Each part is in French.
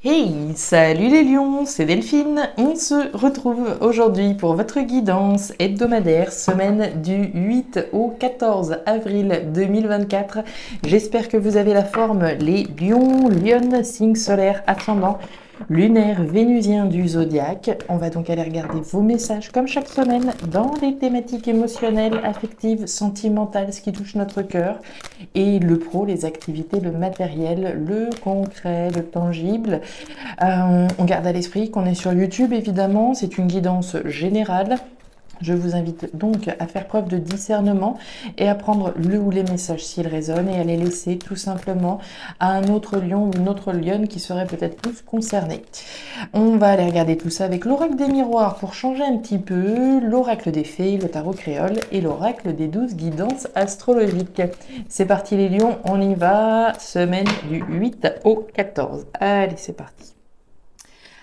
Hey, salut les lions, c'est Delphine. On se retrouve aujourd'hui pour votre guidance hebdomadaire, semaine du 8 au 14 avril 2024. J'espère que vous avez la forme, les lions, lionnes, signe solaire, ascendant, lunaire, vénusien du zodiaque. On va donc aller regarder vos messages comme chaque semaine dans les thématiques émotionnelles, affectives, sentimentales, ce qui touche notre cœur. Et le pro, les activités, le matériel, le concret, le tangible. On garde à l'esprit qu'on est sur YouTube, évidemment, c'est une guidance générale. Je vous invite donc à faire preuve de discernement et à prendre le ou les messages s'ils résonnent et à les laisser tout simplement à un autre lion ou une autre lionne qui serait peut-être plus concerné. On va aller regarder tout ça avec l'oracle des miroirs pour changer un petit peu, l'oracle des fées, le tarot créole et l'oracle des 12 guidances astrologiques. C'est parti les lions, on y va, semaine du 8 au 14. Allez, c'est parti.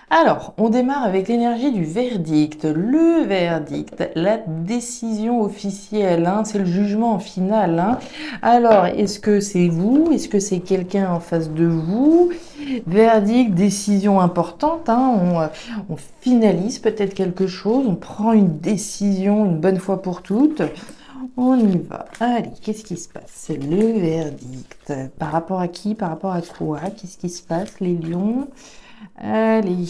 Alors, on démarre avec l'énergie du verdict. Le verdict, la décision officielle, hein, c'est le jugement final. Hein. Alors, est-ce que c'est vous? Est-ce que c'est quelqu'un en face de vous? Verdict, décision importante. Hein, on finalise peut-être quelque chose, on prend une décision une bonne fois pour toutes. On y va. Allez, qu'est-ce qui se passe? C'est le verdict. Par rapport à qui? Par rapport à quoi? Qu'est-ce qui se passe, les lions? Allez,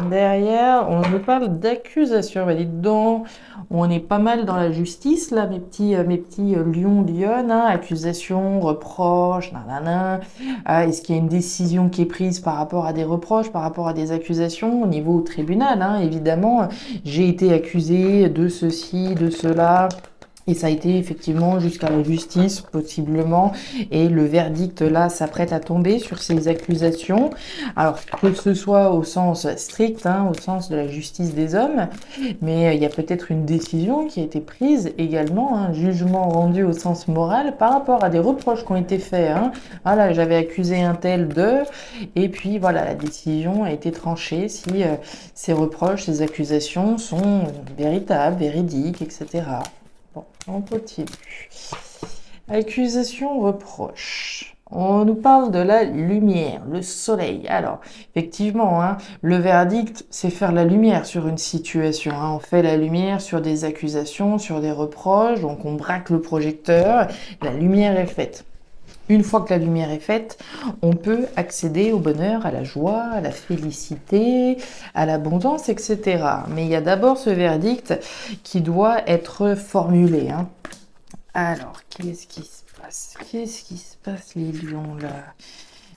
derrière, on nous parle d'accusation. Bah, dites donc, on est pas mal dans la justice, là, mes petits lions, lionnes, hein, accusation, reproche, nanana. Est-ce qu'il y a une décision qui est prise par rapport à des reproches, par rapport à des accusations au niveau tribunal, hein, évidemment. J'ai été accusé de ceci, de cela. Et ça a été effectivement jusqu'à la justice, possiblement, et le verdict là s'apprête à tomber sur ces accusations. Alors que ce soit au sens strict, hein, au sens de la justice des hommes, mais il y a peut-être une décision qui a été prise également, un jugement rendu au sens moral par rapport à des reproches qui ont été faits. Hein. Voilà, j'avais accusé un tel de, et puis voilà, la décision a été tranchée si ces reproches, ces accusations sont véritables, véridiques, etc. Bon, on continue. Accusation, reproche. On nous parle de la lumière, le soleil. Alors, effectivement, hein, le verdict, c'est faire la lumière sur une situation. Hein. On fait la lumière sur des accusations, sur des reproches. Donc, on braque le projecteur. La lumière est faite. Une fois que la lumière est faite, on peut accéder au bonheur, à la joie, à la félicité, à l'abondance, etc. Mais il y a d'abord ce verdict qui doit être formulé. Hein. Alors, qu'est-ce qui se passe? Qu'est-ce qui se passe, les lions, là?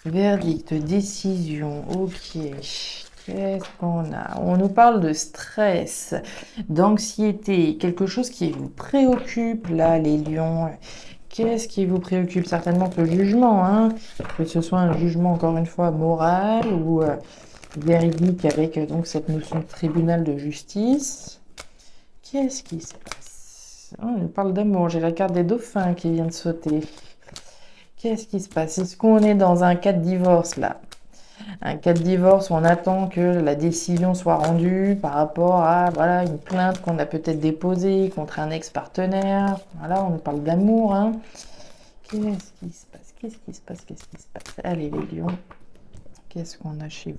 Verdict, décision, ok. Qu'est-ce qu'on a? On nous parle de stress, d'anxiété, quelque chose qui vous préoccupe, là, les lions. Qu'est-ce qui vous préoccupe? Certainement que le jugement, hein, que ce soit un jugement, encore une fois, moral ou véridique avec donc cette notion de tribunal de justice. Qu'est-ce qui se passe? On nous parle d'amour, j'ai la carte des dauphins qui vient de sauter. Qu'est-ce qui se passe? Est-ce qu'on est dans un cas de divorce, là? Un cas de divorce où on attend que la décision soit rendue par rapport à voilà, une plainte qu'on a peut-être déposée contre un ex-partenaire. Voilà, on nous parle d'amour. Hein. Qu'est-ce qui se passe? Qu'est-ce qui se passe? Qu'est-ce qui se passe? Allez les lions, qu'est-ce qu'on a chez vous?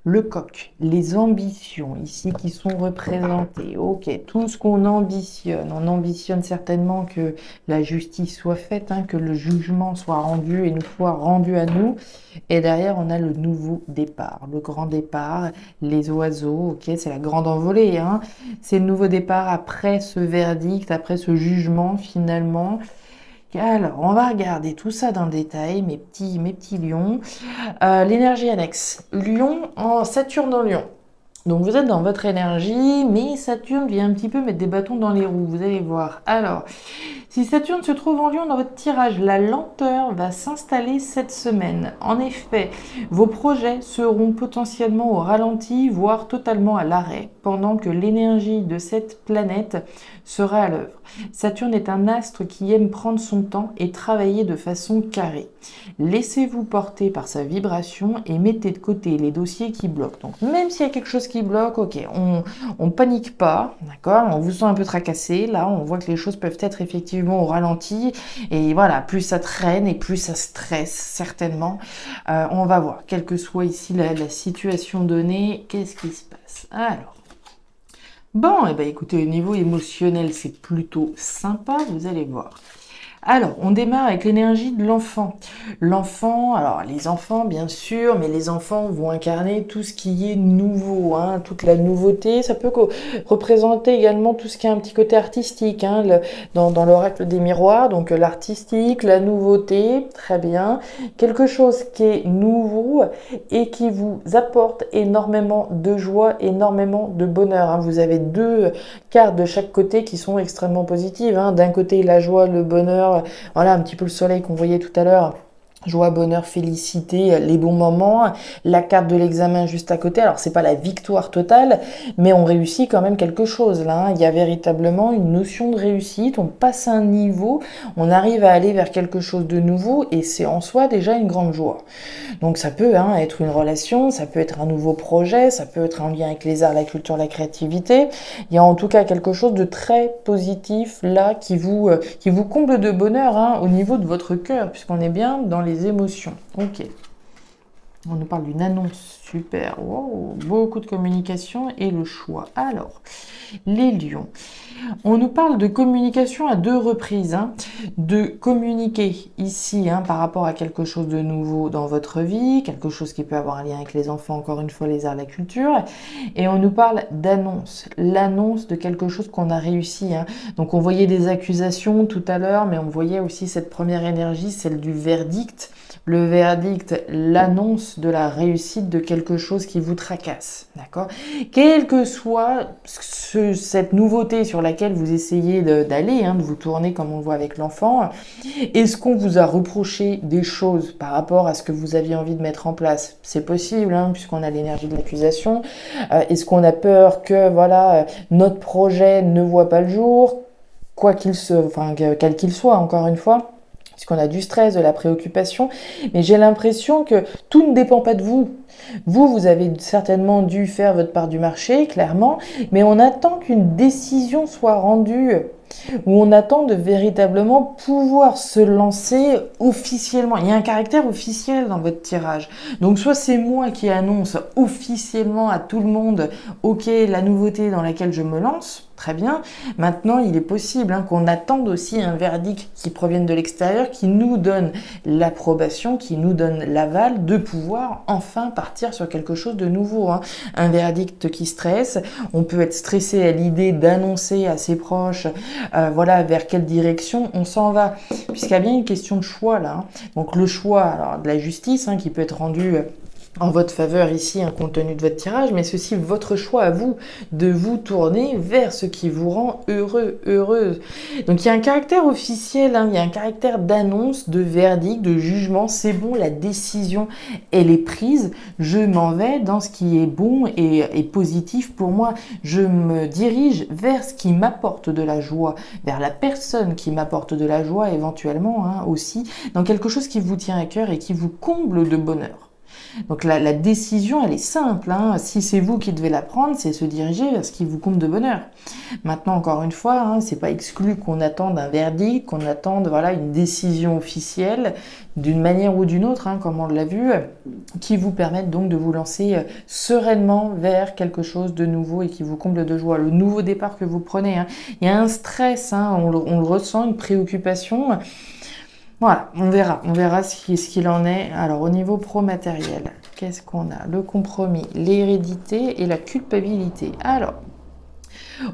Le coq, les ambitions ici qui sont représentées. Ok, tout ce qu'on ambitionne. On ambitionne certainement que la justice soit faite, hein, que le jugement soit rendu et nous soit rendu à nous. Et derrière, on a le nouveau départ, le grand départ, les oiseaux. Ok, c'est la grande envolée. Hein. C'est le nouveau départ après ce verdict, après ce jugement finalement. Alors, on va regarder tout ça dans le détail, mes petits lions. L'énergie annexe. Lion en Saturne en Lion. Donc vous êtes dans votre énergie, mais Saturne vient un petit peu mettre des bâtons dans les roues, vous allez voir. Alors, si Saturne se trouve en Lion dans votre tirage, la lenteur va s'installer cette semaine. En effet, vos projets seront potentiellement au ralenti, voire totalement à l'arrêt, pendant que l'énergie de cette planète sera à l'œuvre. Saturne est un astre qui aime prendre son temps et travailler de façon carrée. Laissez-vous porter par sa vibration et mettez de côté les dossiers qui bloquent. Donc même s'il y a quelque chose qui bloque, ok, on panique pas, d'accord, on vous sent un peu tracassé, là on voit que les choses peuvent être effectivement vivons au ralenti. Et voilà, plus ça traîne et plus ça stresse, certainement. On va voir, quelle que soit ici la situation donnée, qu'est-ce qui se passe. Alors, bon, eh ben, écoutez, au niveau émotionnel, c'est plutôt sympa, vous allez voir. Alors, on démarre avec l'énergie de l'enfant. L'enfant, alors les enfants bien sûr, mais les enfants vont incarner tout ce qui est nouveau, hein, toute la nouveauté. Ça peut représenter également tout ce qui est un petit côté artistique, hein, dans l'oracle des miroirs. Donc l'artistique, la nouveauté, très bien. Quelque chose qui est nouveau et qui vous apporte énormément de joie, énormément de bonheur, hein. Vous avez deux cartes de chaque côté qui sont extrêmement positives, hein. D'un côté, la joie, le bonheur, voilà, un petit peu le soleil qu'on voyait tout à l'heure. Joie, bonheur, félicité, les bons moments, la carte de l'examen juste à côté. Alors, c'est pas la victoire totale, mais on réussit quand même quelque chose, là, hein. Il y a véritablement une notion de réussite. On passe un niveau, on arrive à aller vers quelque chose de nouveau et c'est en soi déjà une grande joie. Donc, ça peut être une relation, ça peut être un nouveau projet, ça peut être en lien avec les arts, la culture, la créativité. Il y a en tout cas quelque chose de très positif, là, qui vous comble de bonheur, hein, au niveau de votre cœur, puisqu'on est bien dans les émotions. Ok. On nous parle d'une annonce. Super. Wow. Beaucoup de communication et le choix. Alors, les lions. On nous parle de communication à deux reprises, hein. De communiquer ici, hein, par rapport à quelque chose de nouveau dans votre vie, quelque chose qui peut avoir un lien avec les enfants, encore une fois, les arts, la culture. Et on nous parle d'annonce, l'annonce de quelque chose qu'on a réussi, hein. Donc on voyait des accusations tout à l'heure, mais on voyait aussi cette première énergie, celle du verdict. Le verdict, l'annonce de la réussite de quelque chose qui vous tracasse, d'accord? Quelle que soit cette nouveauté sur laquelle vous essayez d'aller, hein, de vous tourner comme on le voit avec l'enfant, est-ce qu'on vous a reproché des choses par rapport à ce que vous aviez envie de mettre en place? C'est possible, hein, puisqu'on a l'énergie de l'accusation. Est-ce qu'on a peur que notre projet ne voit pas le jour, quel qu'il soit, encore une fois? Puisqu'on a du stress, de la préoccupation, mais j'ai l'impression que tout ne dépend pas de vous. Vous avez certainement dû faire votre part du marché, clairement, mais on attend qu'une décision soit rendue, où on attend de véritablement pouvoir se lancer officiellement. Il y a un caractère officiel dans votre tirage. Donc soit c'est moi qui annonce officiellement à tout le monde, ok, la nouveauté dans laquelle je me lance, très bien. Maintenant, il est possible, hein, qu'on attende aussi un verdict qui provienne de l'extérieur, qui nous donne l'approbation, qui nous donne l'aval de pouvoir enfin partir sur quelque chose de nouveau, hein. Un verdict qui stresse. On peut être stressé à l'idée d'annoncer à ses proches, vers quelle direction on s'en va, puisqu'il y a bien une question de choix là, hein. Donc le choix, alors de la justice, hein, qui peut être rendu en votre faveur ici, un compte tenu de votre tirage, mais ceci votre choix à vous, de vous tourner vers ce qui vous rend heureux, heureuse. Donc il y a un caractère officiel, hein, il y a un caractère d'annonce, de verdict, de jugement, c'est bon, la décision, elle est prise, je m'en vais dans ce qui est bon et positif pour moi, je me dirige vers ce qui m'apporte de la joie, vers la personne qui m'apporte de la joie éventuellement, hein, aussi, dans quelque chose qui vous tient à cœur et qui vous comble de bonheur. Donc la décision, elle est simple, hein. Si c'est vous qui devez la prendre, c'est se diriger vers ce qui vous comble de bonheur. Maintenant, encore une fois, hein, c'est pas exclu qu'on attende un verdict, qu'on attende une décision officielle d'une manière ou d'une autre, hein, comme on l'a vu, qui vous permettent donc de vous lancer sereinement vers quelque chose de nouveau et qui vous comble de joie. Le nouveau départ que vous prenez, hein. Il y a un stress, hein, on le ressent, une préoccupation. Voilà, on verra ce qu'il en est. Alors, au niveau pro-matériel, qu'est-ce qu'on a? Le compromis, l'hérédité et la culpabilité. Alors,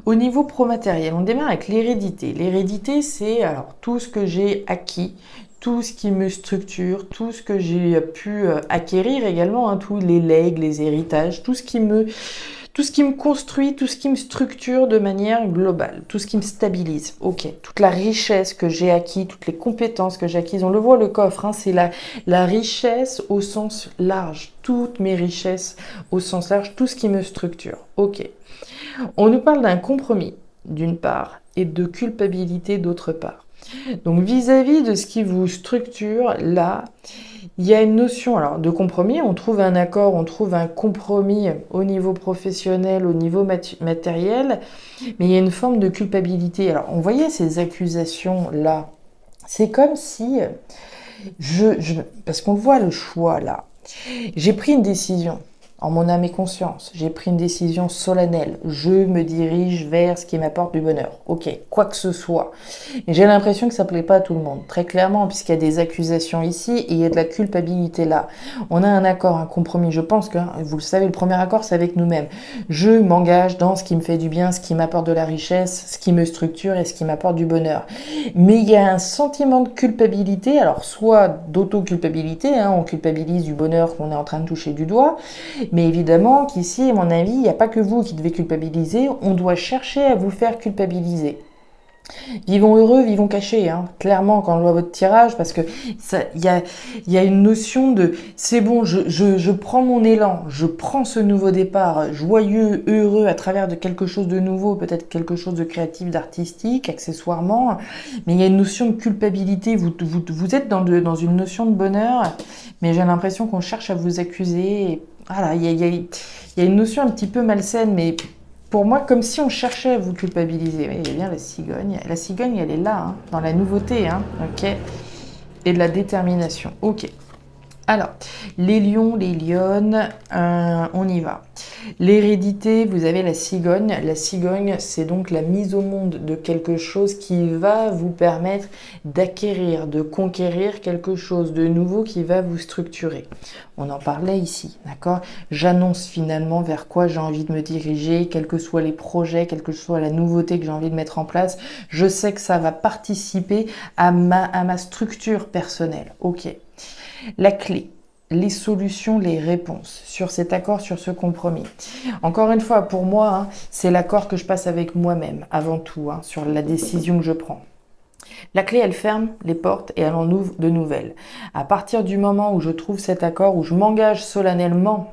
au niveau pro-matériel, on démarre avec l'hérédité. L'hérédité, c'est tout ce que j'ai acquis, tout ce qui me structure, tout ce que j'ai pu acquérir également, hein, tous les legs, les héritages, tout ce qui me construit, tout ce qui me structure de manière globale, tout ce qui me stabilise. Ok, toute la richesse que j'ai acquis, toutes les compétences que j'ai acquises, on le voit le coffre, hein, c'est la richesse au sens large, toutes mes richesses au sens large, tout ce qui me structure. Ok, on nous parle d'un compromis d'une part et de culpabilité d'autre part. Donc vis-à-vis de ce qui vous structure, là, Il y a une notion alors, de compromis, on trouve un accord, on trouve un compromis au niveau professionnel, au niveau matériel, mais il y a une forme de culpabilité. Alors, on voyait ces accusations-là. C'est comme si, parce qu'on voit le choix là. J'ai pris une décision. En mon âme et conscience, j'ai pris une décision solennelle. Je me dirige vers ce qui m'apporte du bonheur. Ok, quoi que ce soit. Et j'ai l'impression que ça plaît pas à tout le monde, très clairement, puisqu'il y a des accusations ici et il y a de la culpabilité là. On a un accord, un compromis. Je pense que, vous le savez, le premier accord, c'est avec nous-mêmes. Je m'engage dans ce qui me fait du bien, ce qui m'apporte de la richesse, ce qui me structure et ce qui m'apporte du bonheur. Mais il y a un sentiment de culpabilité, alors soit d'auto-culpabilité, on culpabilise du bonheur qu'on est en train de toucher du doigt, mais évidemment qu'ici, à mon avis, il n'y a pas que vous qui devez culpabiliser, on doit chercher à vous faire culpabiliser. Vivons heureux, vivons cachés, clairement quand on voit votre tirage, parce que il y a une notion de c'est bon, je prends mon élan, je prends ce nouveau départ, joyeux, heureux à travers de quelque chose de nouveau, peut-être quelque chose de créatif, d'artistique, accessoirement, mais il y a une notion de culpabilité, vous êtes dans une notion de bonheur, mais j'ai l'impression qu'on cherche à vous accuser, et voilà, il y a une notion un petit peu malsaine, mais pour moi, comme si on cherchait à vous culpabiliser. Il y a bien la cigogne. La cigogne, elle est là, dans la nouveauté, ok, et de la détermination. Ok. Alors, les lions, les lionnes, on y va. L'hérédité, vous avez la cigogne. La cigogne, c'est donc la mise au monde de quelque chose qui va vous permettre d'acquérir, de conquérir quelque chose de nouveau qui va vous structurer. On en parlait ici, d'accord? J'annonce finalement vers quoi j'ai envie de me diriger, quels que soient les projets, quelle que soit la nouveauté que j'ai envie de mettre en place. Je sais que ça va participer à ma structure personnelle. Ok. La clé, les solutions, les réponses sur cet accord, sur ce compromis. Encore une fois, pour moi, c'est l'accord que je passe avec moi-même, avant tout, sur la décision que je prends. La clé, elle ferme les portes et elle en ouvre de nouvelles. À partir du moment où je trouve cet accord, où je m'engage solennellement,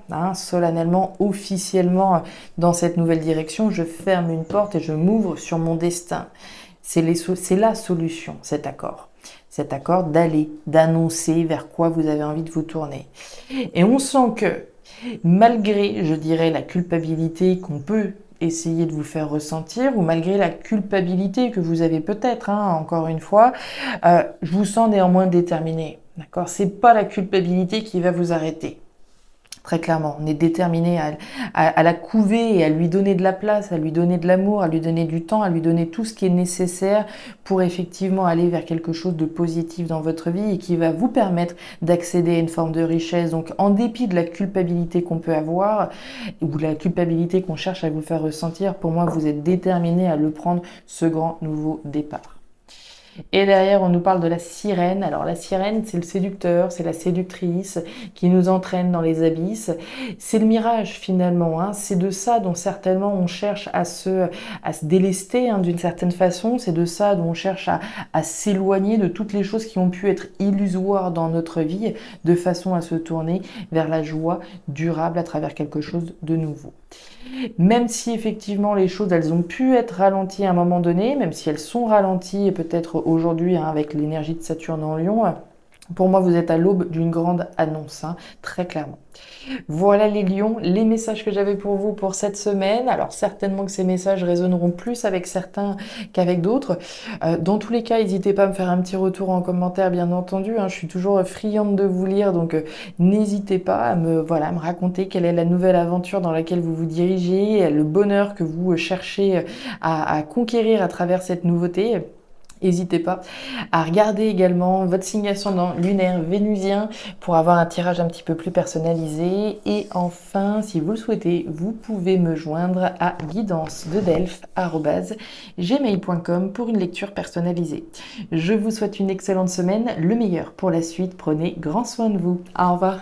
officiellement dans cette nouvelle direction, je ferme une porte et je m'ouvre sur mon destin. C'est la solution, cet accord. Cet accord d'aller, d'annoncer vers quoi vous avez envie de vous tourner. Et on sent que, malgré, je dirais, la culpabilité qu'on peut essayer de vous faire ressentir, ou malgré la culpabilité que vous avez peut-être, encore une fois, je vous sens néanmoins déterminé. D'accord ? C'est pas la culpabilité qui va vous arrêter. Très clairement, on est déterminé à la couver et à lui donner de la place, à lui donner de l'amour, à lui donner du temps, à lui donner tout ce qui est nécessaire pour effectivement aller vers quelque chose de positif dans votre vie et qui va vous permettre d'accéder à une forme de richesse. Donc, en dépit de la culpabilité qu'on peut avoir ou la culpabilité qu'on cherche à vous faire ressentir, pour moi, vous êtes déterminé à le prendre, ce grand nouveau départ. Et derrière, on nous parle de la sirène. Alors la sirène, c'est le séducteur, c'est la séductrice qui nous entraîne dans les abysses. C'est le mirage finalement. C'est de ça dont certainement on cherche à se délester d'une certaine façon. C'est de ça dont on cherche à s'éloigner de toutes les choses qui ont pu être illusoires dans notre vie, de façon à se tourner vers la joie durable à travers quelque chose de nouveau. Même si effectivement les choses elles ont pu être ralenties à un moment donné, même si elles sont ralenties et peut-être aujourd'hui avec l'énergie de Saturne en Lion, pour moi vous êtes à l'aube d'une grande annonce, très clairement. Voilà les lions, les messages que j'avais pour vous pour cette semaine. Alors certainement que ces messages résonneront plus avec certains qu'avec d'autres. Dans tous les cas, n'hésitez pas à me faire un petit retour en commentaire, bien entendu. Je suis toujours friande de vous lire, donc n'hésitez pas à me raconter quelle est la nouvelle aventure dans laquelle vous vous dirigez, le bonheur que vous cherchez à conquérir à travers cette nouveauté. N'hésitez pas à regarder également votre signe ascendant lunaire vénusien pour avoir un tirage un petit peu plus personnalisé. Et enfin, si vous le souhaitez, vous pouvez me joindre à guidance-de-delphes@gmail.com pour une lecture personnalisée. Je vous souhaite une excellente semaine, le meilleur pour la suite. Prenez grand soin de vous. Au revoir.